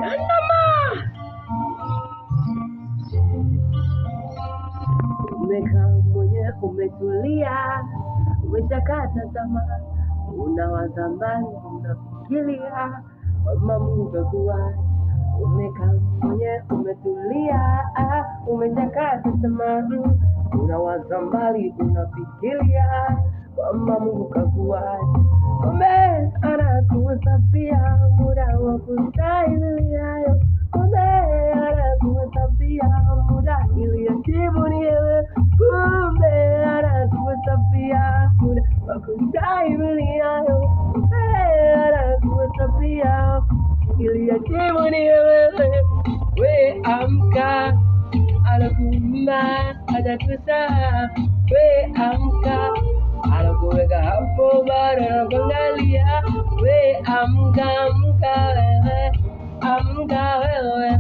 Yandama, umekaa mwenye umetulia, umeshakata tamaa, unawaza mbali, unafikiria kama Mungu kakuwa. Umekaa mwenye umetulia, umeshakata tamaa, unawaza mbali, unafikiria kama Mungu kakuwa. Kumbe anakusapia muda wa kustahiliayo. Kumbe anakusapia muda ili ajibu ni wewe. Kumbe anakusapia muda wa kustahiliayo. Kumbe anakusapia ili ajibu ni wewe. We amka, anakuumba atakusaa. We amka, anakuweka hapo bado anakuangalia. We amka, amka wewe, amka wewe.